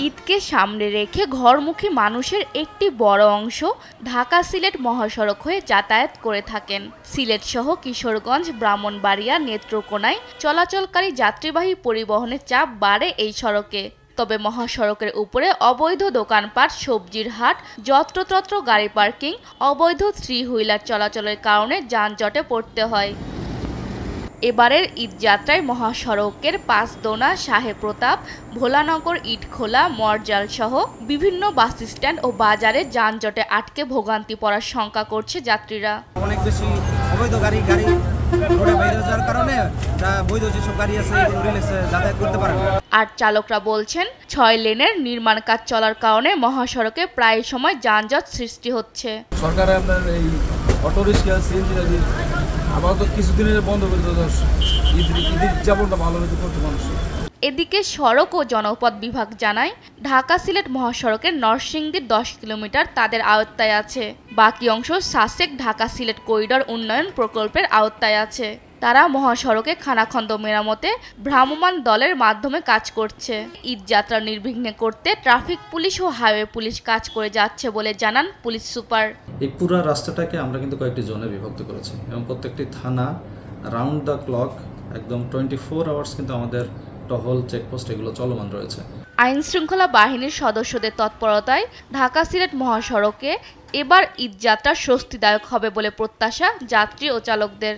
ঈদকে সামনে রেখে ঘরমুখী মানুষের একটি বড় অংশ ঢাকা সিলেট মহাসড়ক হয়ে যাতায়াত করে থাকেন। সিলেট সহ কিশোরগঞ্জ, ব্রাহ্মণবাড়িয়া, নেত্রকোনায় চলাচলকারী যাত্রীবাহী পরিবহনের চাপ বাড়ে এই সড়কে। তবে মহাসড়কের উপরে অবৈধ দোকানপাট, সবজির হাট, যত্রতত্র গাড়ি পার্কিং, অবৈধ থ্রি হুইলার চলাচলের কারণে যানজটে পড়তে হয়। এবারের ঈদযাত্রায় মহাসড়কের পাঁচদোনা, শাহে প্রতাপ, ভোলানগর, ইটখোলা, মরজাল সহ বিভিন্ন বাস স্ট্যান্ড ও বাজারে যানজটে আটকে ভোগান্তি পড়ার শঙ্কা করছে যাত্রীরা। অনেক বেশি অবৈধ গাড়ি রোডে বাইরে যাওয়ার কারণে বৈধ যেসব গাড়ি আছে যাতায়াত করতে পারে না। আর চালকরা বলছেন 6 লেনের নির্মাণ কাজ চলার কারণে মহাসড়কে প্রায় সময় যানজট সৃষ্টি হচ্ছে। সরকার আপনার এই অটো রিক্সা, সিএনজি গাড়ি আপাতত কিছুদিনের বন্ধ করে ঈদের যাপনটা ভালোভাবে করতে মানুষ। এদিকে সড়ক ও জনপথ বিভাগ জানায়, ঢাকা সিলেট মহাসড়কের নরসিংদীর 10 কিলোমিটার তাদের আওতায় আছে। বাকি অংশ সাসেক ঢাকা সিলেট করিডোর উন্নয়ন প্রকল্পের আওতায় আছে। তারা মহাসড়কে খানাখন্দ মেরামতে ভ্রাম্যমাণ দলের মাধ্যমে কাজ করছে। ঈদযাত্রা নির্বিঘ্নে করতে ট্রাফিক পুলিশ ও হাইওয়ে পুলিশ কাজ করে যাচ্ছে বলে জানান পুলিশ সুপার। এই পুরো রাস্তাটাকে আমরা কিন্তু কয়েকটি জোনে বিভক্ত করেছি এবং প্রত্যেকটি থানা রাউন্ড দ্য ক্লক একদম 24 আওয়ার্স কিন্তু আমাদের টহল, চেকপোস্ট এগুলো চলমান রয়েছে। আইন শৃঙ্খলা বাহিনীর সদস্যদের তৎপরতায় ঢাকা সিলেট মহাসড়কে এবার ঈদযাত্রা স্বস্তিদায়ক হবে বলে প্রত্যাশা যাত্রী ও চালকদের।